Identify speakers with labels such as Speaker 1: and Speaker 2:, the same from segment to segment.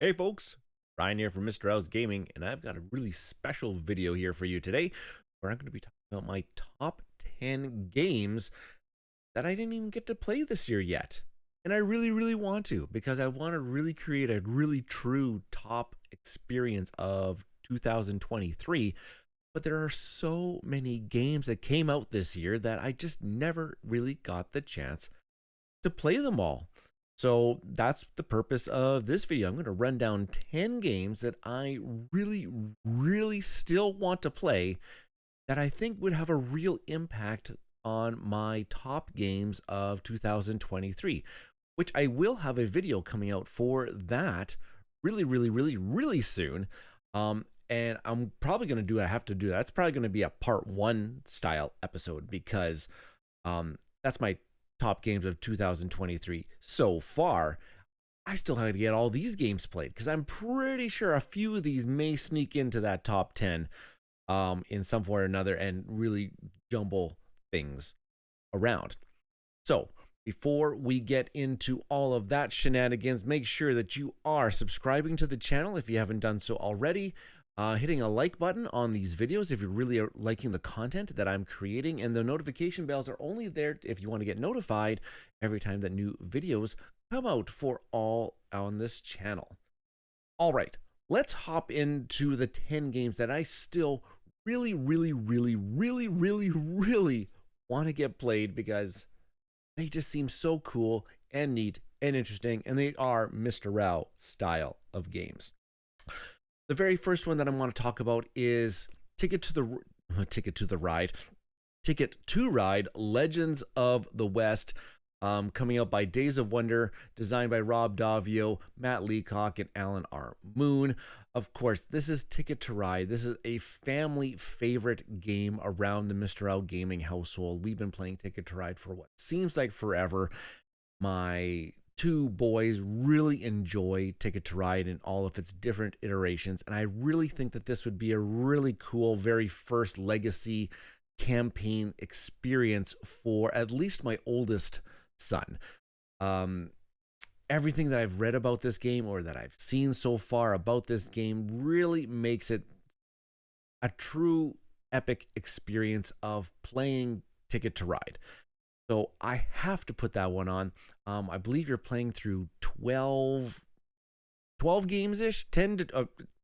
Speaker 1: Hey folks, Ryan here from Mr. Rau's Gaming, and I've got a really special video here for you today where I'm going to be talking about my top 10 games that I didn't even get to play this year yet. And I really want to, because I want to really create a really true top experience of 2023. But there are so many games that came out this year that I just never really got the chance to play them all. So that's the purpose of this video. I'm going to run down 10 games that I really still want to play that I think would have a real impact on my top games of 2023, which I will have a video coming out for that really soon. And I'm probably going to do, I have to do that. It's probably going to be a part 1 style episode because that's my top games of 2023 so far. I still have to get all these games played because I'm pretty sure a few of these may sneak into that top 10 in some form or another and really jumble things around. So before we get into all of that shenanigans, make sure that you are subscribing to the channel if you haven't done so already. Hitting a like button on these videos if you're really liking the content that I'm creating, and the notification bells are only there if you want to get notified every time that new videos come out for all on this channel. All right, let's hop into the 10 games that I still really want to get played because they just seem so cool and neat and interesting, and they are Mr. Rau style of games. The very first one that I want to talk about is Ticket to Ride Legends of the West, coming out by Days of Wonder, designed by Rob Daviau, Matt Leacock, and Alan R. Moon. Of course, this is Ticket to Ride. This is a family favorite game around the Mr. Rau gaming household. We've been playing Ticket to Ride for what seems like forever. My two boys really enjoy Ticket to Ride in all of its different iterations, and I really think that this would be a really cool very first legacy campaign experience for at least my oldest son. Everything that I've read about this game or that I've seen so far about this game really makes it a true epic experience of playing Ticket to Ride. So I have to put that one on. I believe you're playing through 12 games-ish,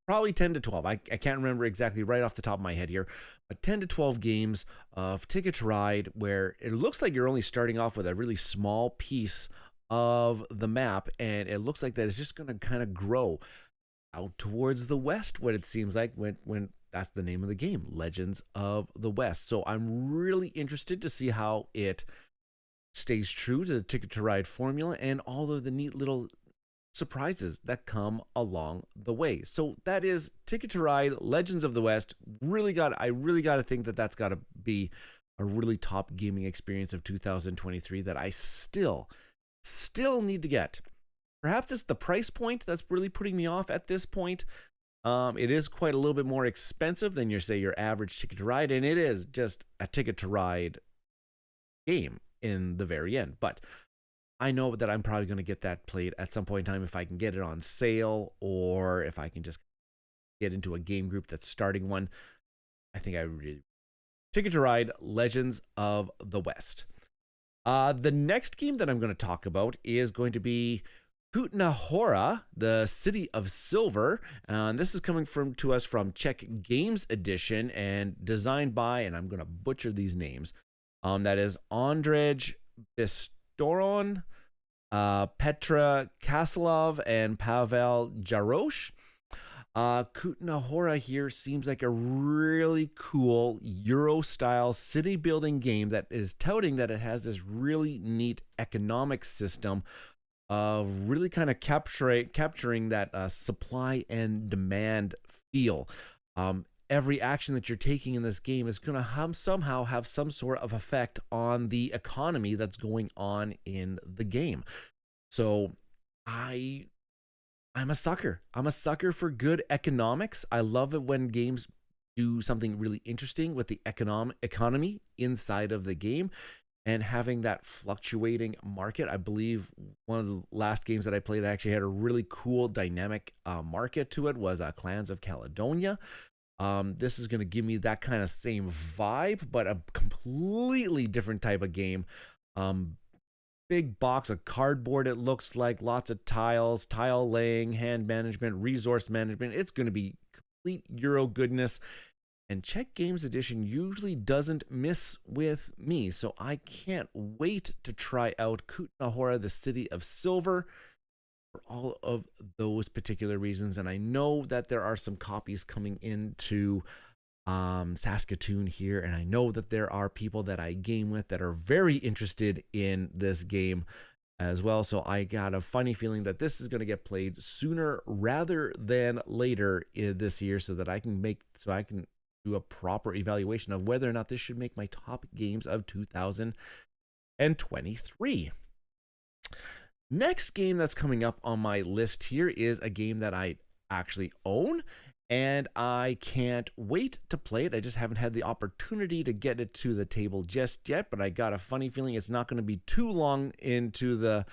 Speaker 1: probably 10 to 12. I can't remember exactly right off the top of my head here, but 10 to 12 games of Ticket to Ride where it looks like you're only starting off with a really small piece of the map, and it looks like that it's just going to kind of grow out towards the west, what it seems like when that's the name of the game, Legends of the West. So I'm really interested to see how it stays true to the Ticket to Ride formula and all of the neat little surprises that come along the way. So that is Ticket to Ride Legends of the West. I really got to think that that's got to be a really top gaming experience of 2023 that I still need to get. Perhaps it's the price point that's really putting me off at this point. It is quite a little bit more expensive than your average Ticket to Ride, and it is just a Ticket to Ride game in the very end. But I know that I'm probably going to get that played at some point in time if I can get it on sale, or if I can just get into a game group that's starting one. I think I really Ticket to Ride Legends of the West. The next game that I'm going to talk about is going to be Kutna Hora, the City of Silver. This is coming to us from Czech Games Edition and designed by, and I'm going to butcher these names, that is Ondrej Bistoron, Petra Kasilov, and Pavel Jarosz. Kutna Hora here seems like a really cool Euro-style city-building game that is touting that it has this really neat economic system of really kind of capturing that supply and demand feel. Every action that you're taking in this game is going to somehow have some sort of effect on the economy that's going on in the game. So I'm a sucker. I'm a sucker for good economics. I love it when games do something really interesting with the economy inside of the game. and having that fluctuating market. I believe one of the last games that I played actually had a really cool dynamic market to it, was Clans of Caledonia. This is going to give me that kind of same vibe, but a completely different type of game. Big box of cardboard, it looks like, lots of tiles, tile laying, hand management, resource management. It's going to be complete Euro goodness. And Czech Games Edition usually doesn't miss with me, so I can't wait to try out Kutná Hora, the City of Silver, for all of those particular reasons. And I know that there are some copies coming into Saskatoon here, and I know that there are people that I game with that are very interested in this game as well. So I got a funny feeling that this is going to get played sooner rather than later this year, so that I can do a proper evaluation of whether or not this should make my top games of 2023. Next game that's coming up on my list here is a game that I actually own, and I can't wait to play it. I just haven't had the opportunity to get it to the table just yet, but I got a funny feeling it's not going to be too long into the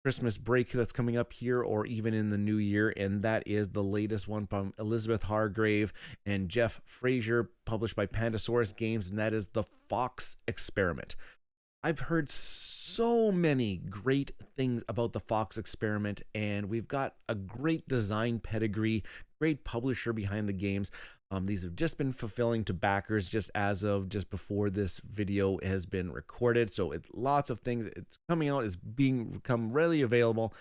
Speaker 1: Christmas break that's coming up here, or even in the new year, and that is the latest one from Elizabeth Hargrave and Jeff Frazier, published by Pandasaurus Games, and that is The Fox Experiment. I've heard so many great things about The Fox Experiment, and we've got a great design pedigree, great publisher behind the games. These have just been fulfilling to backers just before this video has been recorded. So lots of things. It's coming out. It's become readily available.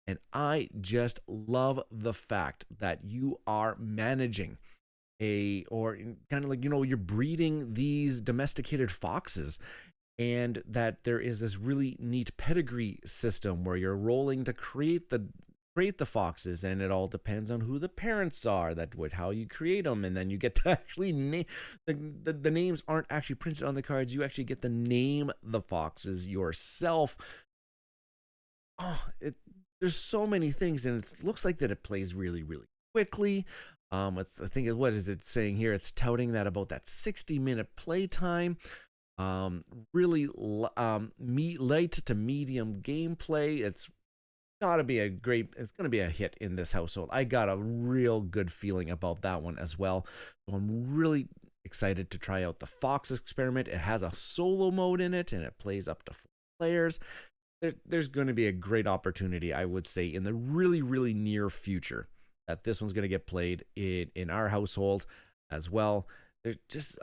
Speaker 1: And I just love the fact that you are managing or kind of like, you're breeding these domesticated foxes. And that there is this really neat pedigree system where you're rolling to create the foxes, and it all depends on who the parents are, how you create them, and then you get to actually name the names aren't actually printed on the cards. You actually get to name the foxes yourself. There's so many things, and it looks like that it plays really, really quickly. I think, what is it saying here? It's touting that about that 60-minute playtime. Really light to medium gameplay. It's going to be a hit in this household. I got a real good feeling about that one as well. So I'm really excited to try out The Fox Experiment. It has a solo mode in it, and it plays up to 4 players. There's going to be a great opportunity, I would say, in the really, really near future, that this one's going to get played in our household as well.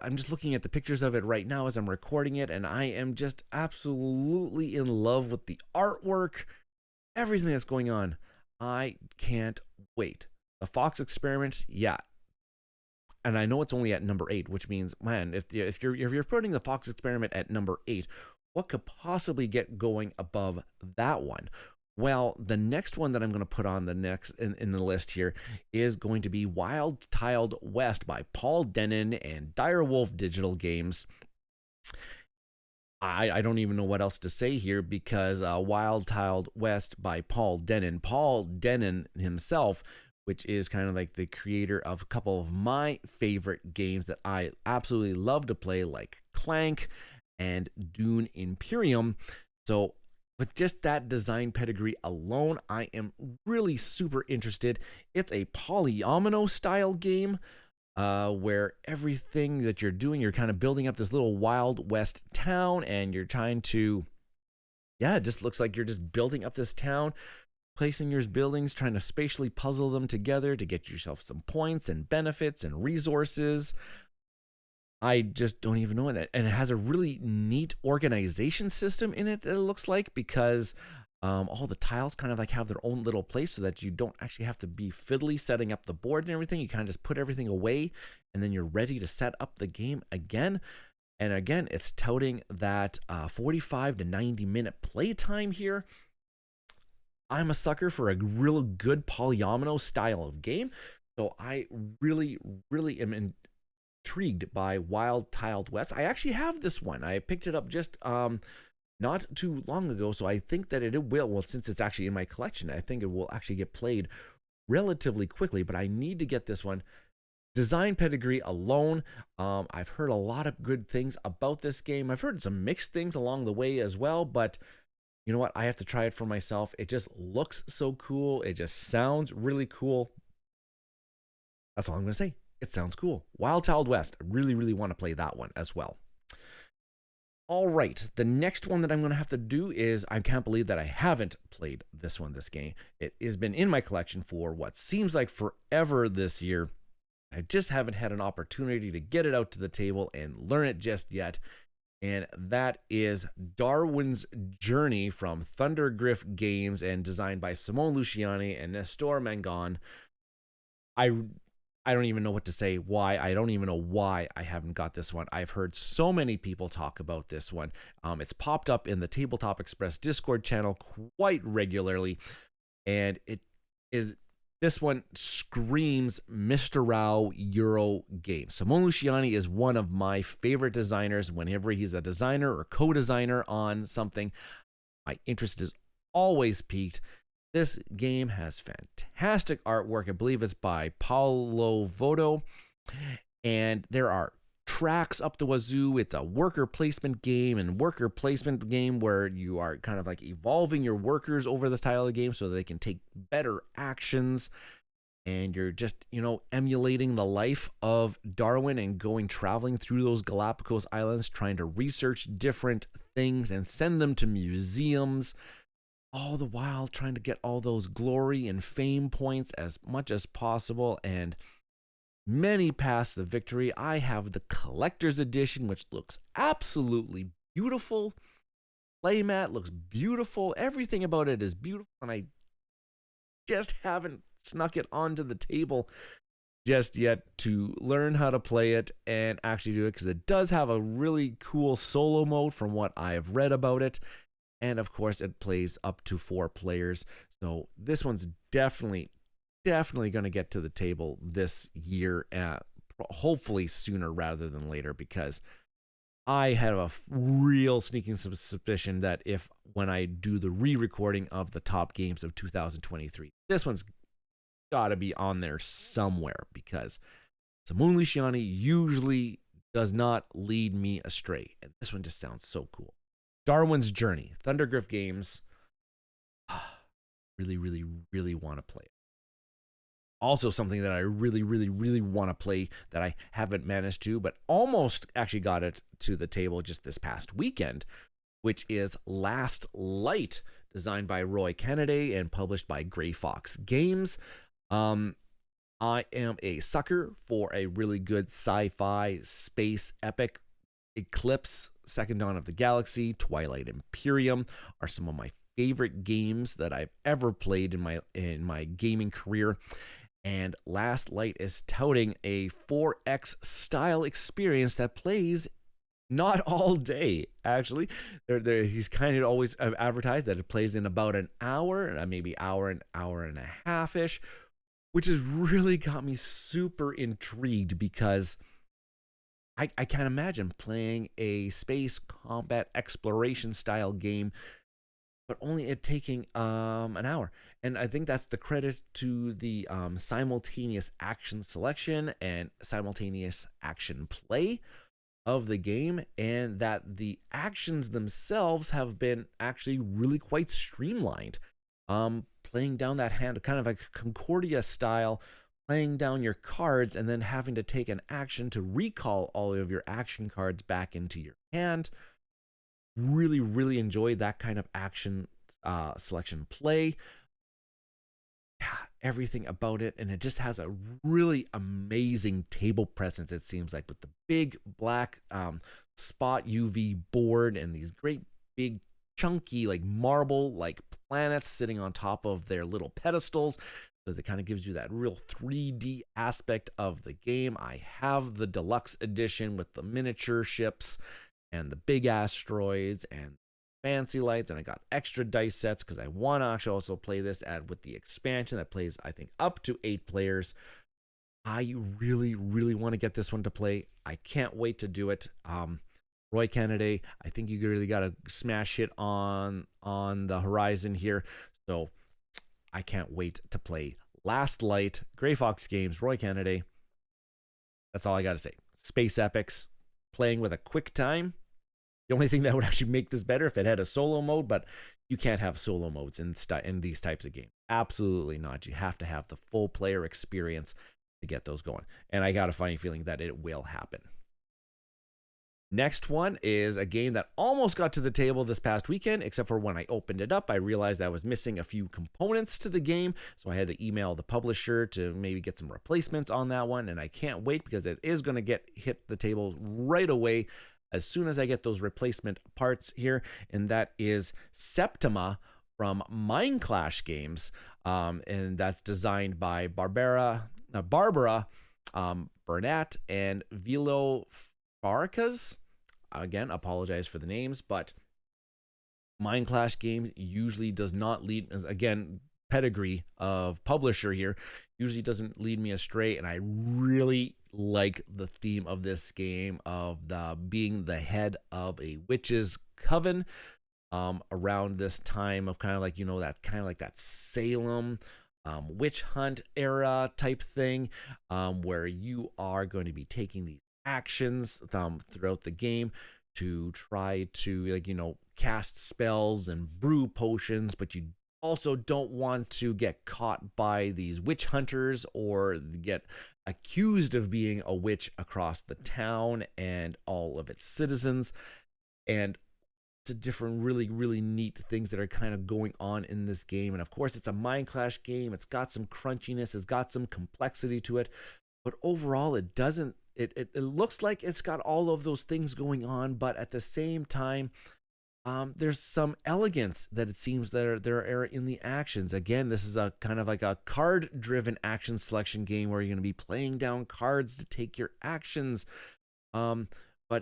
Speaker 1: I'm just looking at the pictures of it right now as I'm recording it, and I am just absolutely in love with the artwork, everything that's going on. I can't wait. The Fox Experiment, yeah. And I know it's only at number 8, which means, man, if you're putting The Fox Experiment at number 8, what could possibly get going above that one? Well, the next one that I'm going to put on in the list here is going to be Wild Tiled West by Paul Dennen and Direwolf Digital Games. I don't even know what else to say here, because Wild Tiled West by Paul Dennen himself, which is kind of like the creator of a couple of my favorite games that I absolutely love to play, like Clank and Dune Imperium. So with just that design pedigree alone, I am really super interested. It's a polyomino style game, where everything that you're doing, you're kind of building up this little Wild West town, and you're trying to, it just looks like you're just building up this town, placing your buildings, trying to spatially puzzle them together to get yourself some points and benefits and resources. I just don't even know it. And it has a really neat organization system in it, it looks like, because all the tiles kind of like have their own little place, so that you don't actually have to be fiddly setting up the board and everything. You kind of just put everything away, and then you're ready to set up the game again. And again, it's touting that 45 to 90 minute playtime here. I'm a sucker for a real good polyomino style of game. So I really, really am intrigued by Wild Tiled West. I actually have this one. I picked it up just not too long ago, so I think that it will, well, since it's actually in my collection, I think it will actually get played relatively quickly, but I need to get this one. design pedigree alone, I've heard a lot of good things about this game. I've heard some mixed things along the way as well, but you know what? I have to try it for myself. It just looks so cool. It just sounds really cool. That's all I'm going to say. It sounds cool. Wild Child West. I really, really want to play that one as well. All right, the next one that I'm going to have to do is, I can't believe that I haven't played this game. It has been in my collection for what seems like forever this year. I just haven't had an opportunity to get it out to the table and learn it just yet. And that is Darwin's Journey from Thundergriff Games and designed by Simone Luciani and Nestor Mangon. I don't even know what to say. Why? I don't even know why I haven't got this one. I've heard so many people talk about this one. It's popped up in the Tabletop Express Discord channel quite regularly, and this one screams Mista Rau Euro game. Simone Luciani is one of my favorite designers. Whenever he's a designer or co-designer on something, my interest is always piqued. This game has fantastic artwork. I believe it's by Paolo Voto. And there are tracks up the wazoo. It's a worker placement game where you are kind of like evolving your workers over the style of the game so that they can take better actions. And you're just, emulating the life of Darwin and traveling through those Galapagos Islands, trying to research different things and send them to museums, all the while trying to get all those glory and fame points as much as possible. And many pass the victory. I have the collector's edition, which looks absolutely beautiful. Playmat looks beautiful. Everything about it is beautiful. And I just haven't snuck it onto the table just yet to learn how to play it and actually do it, because it does have a really cool solo mode from what I've read about it. And of course, it plays up to 4 players. So this one's definitely going to get to the table this year, hopefully sooner rather than later, because I have a real sneaking suspicion that when I do the re-recording of the top games of 2023, this one's got to be on there somewhere, because Simone Luciani usually does not lead me astray. And this one just sounds so cool. Darwin's Journey, Thundergriff Games. Really, really, really want to play it. Also, something that I really, really, really want to play that I haven't managed to, but almost actually got it to the table just this past weekend, which is Last Light, designed by Roy Kennedy and published by Grey Fox Games. I am a sucker for a really good sci-fi space epic. Eclipse, Second Dawn of the Galaxy, Twilight Imperium are some of my favorite games that I've ever played in my gaming career. And Last Light is touting a 4X style experience that plays not all day, actually. He's kind of always advertised that it plays in about an hour, maybe an hour and a half-ish, which has really got me super intrigued, because I can't imagine playing a space combat exploration style game, but only it taking an hour. And I think that's the credit to the simultaneous action selection and simultaneous action play of the game, and that the actions themselves have been actually really quite streamlined. Playing down that hand, kind of like Concordia style, laying down your cards and then having to take an action to recall all of your action cards back into your hand. Really, really enjoy that kind of action selection play. Yeah, everything about it, and it just has a really amazing table presence, it seems like, with the big black spot UV board and these great big chunky like marble like planets sitting on top of their little pedestals. So that kind of gives you that real 3D aspect of the game. I have the deluxe edition with the miniature ships and the big asteroids and fancy lights, and I got extra dice sets because I want to actually also play this with the expansion that plays, I think, up to 8 players. I really, really want to get this one to play. I can't wait to do it. Roy Kennedy, I think you really got a smash hit on the horizon here. So I can't wait to play Last Light, Grey Fox Games, Roy Kennedy. That's all I got to say. Space epics, playing with a quick time. The only thing that would actually make this better if it had a solo mode, but you can't have solo modes in these types of games. Absolutely not. You have to have the full player experience to get those going. And I got a funny feeling that it will happen. Next one is a game that almost got to the table this past weekend, except for when I opened it up, I realized I was missing a few components to the game. So I had to email the publisher to maybe get some replacements on that one. And I can't wait because it is going to hit the table right away as soon as I get those replacement parts here. And that is Septima from Mind Clash Games. And that's designed by Barbara Burnett and Vilo Farkas. Again, apologize for the names, but Mind Clash Games usually does not lead, again, pedigree of publisher here, usually doesn't lead me astray, and I really like the theme of this game of being the head of a witch's coven around this time of kind of like, that Salem witch hunt era type thing, where you are going to be taking these actions throughout the game to try to cast spells and brew potions, but you also don't want to get caught by these witch hunters or get accused of being a witch across the town and all of its citizens. And it's a different really neat things that are kind of going on in this game. And of course, it's a Mind Clash game. It's got some crunchiness, it's got some complexity to it, but overall it doesn't. It looks like it's got all of those things going on, but at the same time, there's some elegance that it seems that there are in the actions. Again, this is a kind of like a card-driven action selection game where you're going to be playing down cards to take your actions. But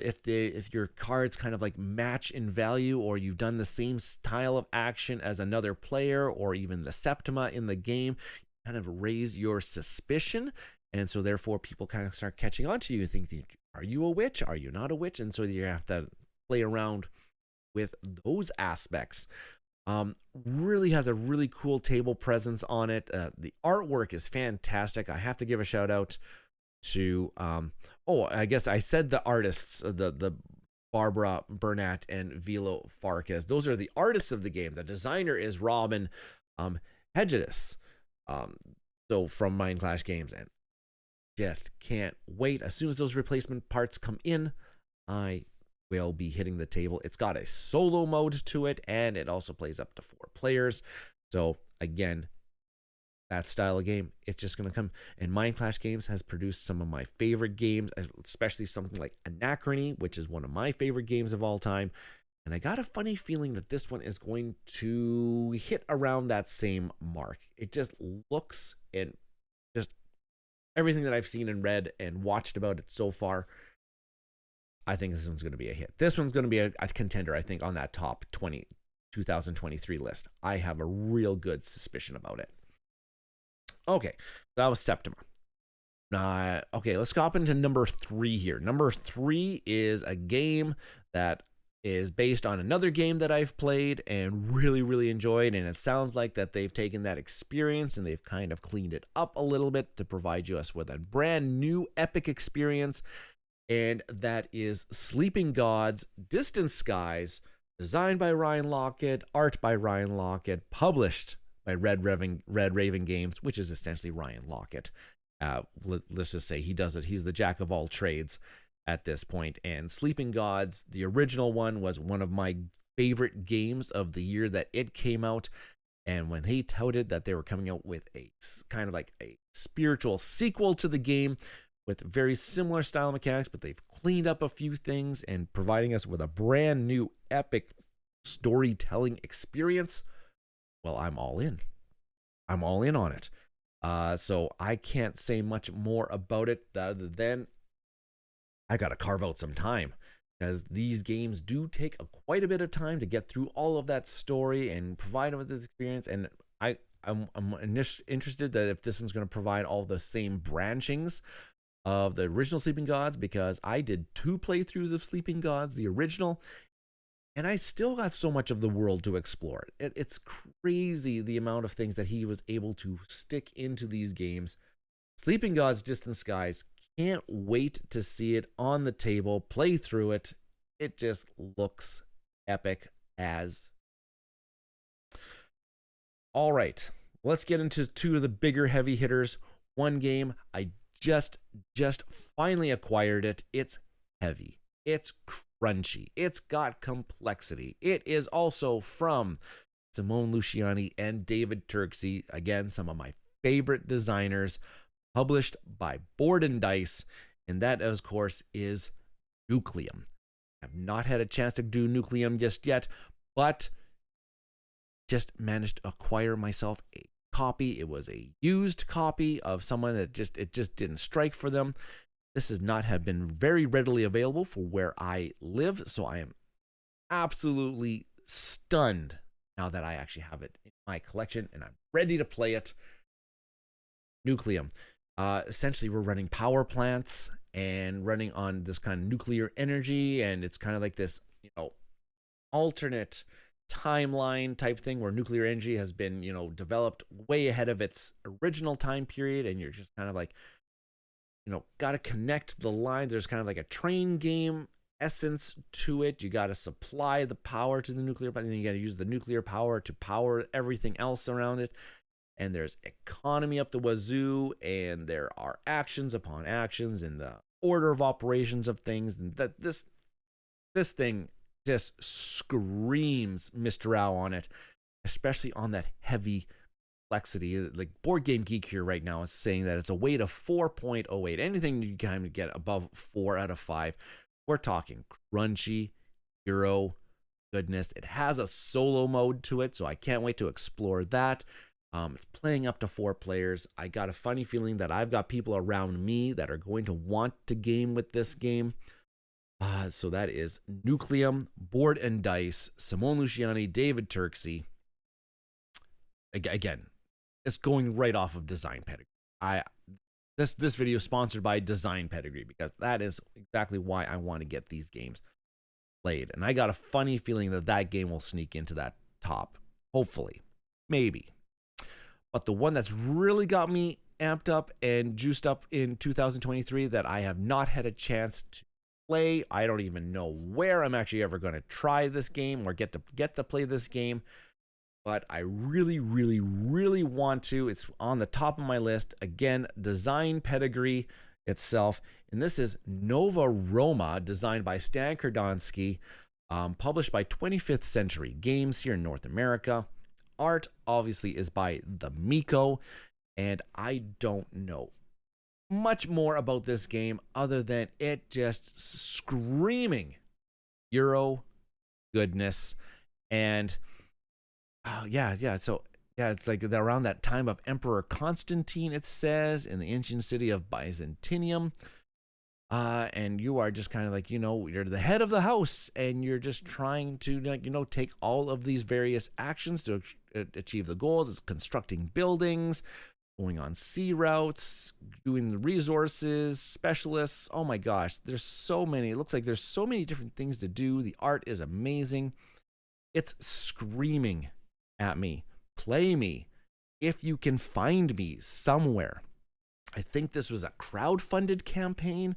Speaker 1: if your cards kind of like match in value, or you've done the same style of action as another player, or even the Septima in the game, you kind of raise your suspicion. And so therefore people kind of start catching on to you and think, are you a witch? Are you not a witch? And so you have to play around with those aspects. Really has a really cool table presence on it. The artwork is fantastic. I have to give a shout out to, I guess I said the artists, the Barbara Burnett and Vilo Farkas. Those are the artists of the game. The designer is Robin Hedges, so from Mind Clash Games, and just can't wait. As soon as those replacement parts come in, I will be hitting the table. It's got a solo mode to it, and it also plays up to 4 players. So again, that style of game, it's just going to come. And Mind Clash Games has produced some of my favorite games, especially something like Anachrony, which is one of my favorite games of all time. And I got a funny feeling that this one is going to hit around that same mark. It just looks, and just everything that I've seen and read and watched about it so far, I think this one's going to be a hit. This one's going to be a contender, I think, on that top 2023 list. I have a real good suspicion about it. Okay, that was Septima. Okay, let's go up into number 3 here. Number 3 is a game that is based on another game that I've played and really enjoyed, and it sounds like that they've taken that experience and they've kind of cleaned it up a little bit to provide us with a brand new epic experience, and that is Sleeping Gods Distant Skies, designed by Ryan Lockett, art by Ryan Lockett, published by Red Raven Games, which is essentially Ryan Lockett. Let's just say he does it. He's the jack of all trades at this point. And Sleeping Gods, the original one, was one of my favorite games of the year that it came out. And when they touted that they were coming out with a kind of like a spiritual sequel to the game with very similar style mechanics, but they've cleaned up a few things and providing us with a brand new epic storytelling experience, well, I'm all in. I'm all in on it. So I can't say much more about it other than I got to carve out some time, because these games do take quite a bit of time to get through all of that story and provide them with this experience. And I'm interested that if this one's going to provide all the same branchings of the original Sleeping Gods, because I did 2 playthroughs of Sleeping Gods, the original, and I still got so much of the world to explore. It's crazy the amount of things that he was able to stick into these games. Sleeping Gods Distant Skies can't wait to see it on the table, play through it. It just looks epic as. All right, let's get into two of the bigger heavy hitters. One game, I just finally acquired it. It's heavy. It's crunchy. It's got complexity. It is also from Simone Luciani and David Turksey. Again, some of my favorite designers, published by Board and Dice, and that, of course, is Nucleum. I've not had a chance to do Nucleum just yet, but just managed to acquire myself a copy. It was a used copy of someone that it just didn't strike for them. This has not have been very readily available for where I live, so I am absolutely stunned now that I actually have it in my collection and I'm ready to play it. Nucleum. Essentially, we're running power plants and running on this kind of nuclear energy, and it's kind of like this, alternate timeline type thing where nuclear energy has been, developed way ahead of its original time period, and you're just kind of like, got to connect the lines. There's kind of like a train game essence to it. You got to supply the power to the nuclear, but then you got to use the nuclear power to power everything else around it. And there's economy up the wazoo, and there are actions upon actions in the order of operations of things. And that this thing just screams Mista Rau on it, especially on that heavy complexity. Like Board Game Geek here right now is saying that it's a weight of 4.08. Anything you kind of get above 4 out of 5, we're talking crunchy Euro goodness. It has a solo mode to it, so I can't wait to explore that. It's playing up to 4 players. I got a funny feeling that I've got people around me that are going to want to game with this game. So that is Nucleum, Board and Dice, Simone Luciani, David Turksey. Again, it's going right off of Design Pedigree. This video is sponsored by Design Pedigree because that is exactly why I want to get these games played. And I got a funny feeling that that game will sneak into that top. Hopefully. Maybe. But the one that's really got me amped up and juiced up in 2023 that I have not had a chance to play. I don't even know where I'm actually ever going to try this game or get to play this game. But I really want to. It's on the top of my list. Again, Design Pedigree itself. And this is Nova Roma, designed by Stan Kordonsky, published by 25th Century Games here in North America. Art, obviously, is by the Miko, and I don't know much more about this game other than it just screaming Euro goodness. And so it's like around that time of Emperor Constantine, it says, in the ancient city of Byzantium. And you are just kind of like, you're the head of the house, and you're just trying to, take all of these various actions to achieve the goals. It's constructing buildings, going on sea routes, doing the resources, specialists. Oh my gosh, there's so many. It looks like there's so many different things to do. The art is amazing. It's screaming at me. Play me if you can find me somewhere. I think this was a crowd-funded campaign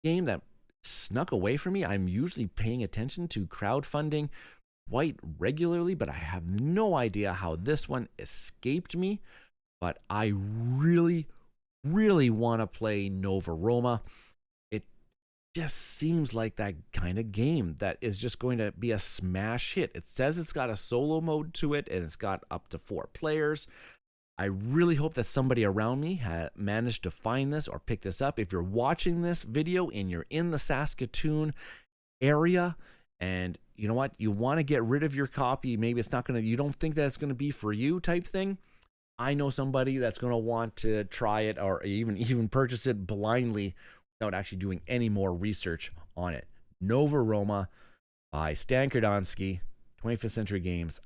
Speaker 1: game that snuck away from me. I'm usually paying attention to crowdfunding quite regularly, but I have no idea how this one escaped me. But I really want to play Nova Roma. It just seems like that kind of game that is just going to be a smash hit. It says it's got a solo mode to it, and it's got up to 4 players. I really hope that somebody around me managed to find this or pick this up. If you're watching this video and you're in the Saskatoon area and you know what, you want to get rid of your copy, maybe it's not going to, you don't think that it's going to be for you type thing, I know somebody that's going to want to try it or even purchase it blindly without actually doing any more research on it. Nova Roma by Stan Kordonsky, 25th Century Games.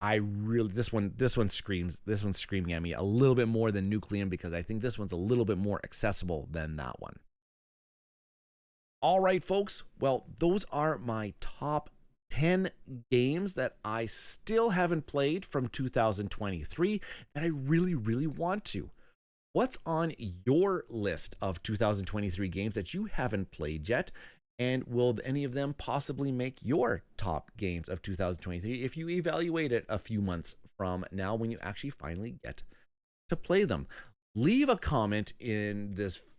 Speaker 1: This one's screaming at me a little bit more than Nucleum because I think this one's a little bit more accessible than that one. All right, folks. Well, those are my top 10 games that I still haven't played from 2023 that I really want to. what's on your list of 2023 games that you haven't played yet? And will any of them possibly make your top games of 2023 if you evaluate it a few months from now when you actually finally get to play them? Leave a comment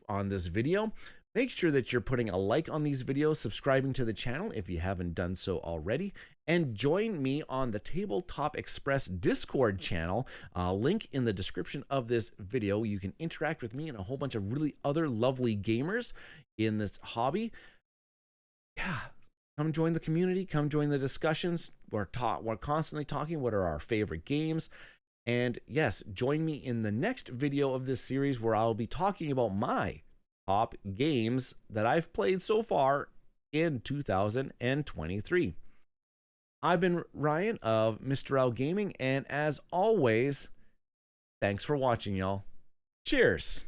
Speaker 1: on this video. Make sure that you're putting a like on these videos, subscribing to the channel if you haven't done so already, and join me on the Tabletop Express Discord channel. Link in the description of this video. You can interact with me and a whole bunch of really other lovely gamers in this hobby. Yeah, come join the community. Come join the discussions. We're constantly talking what are our favorite games. And yes, join me in the next video of this series where I'll be talking about my top games that I've played so far in 2023. I've been Ryan of Mista Rau Gaming, and as always, thanks for watching, y'all. Cheers.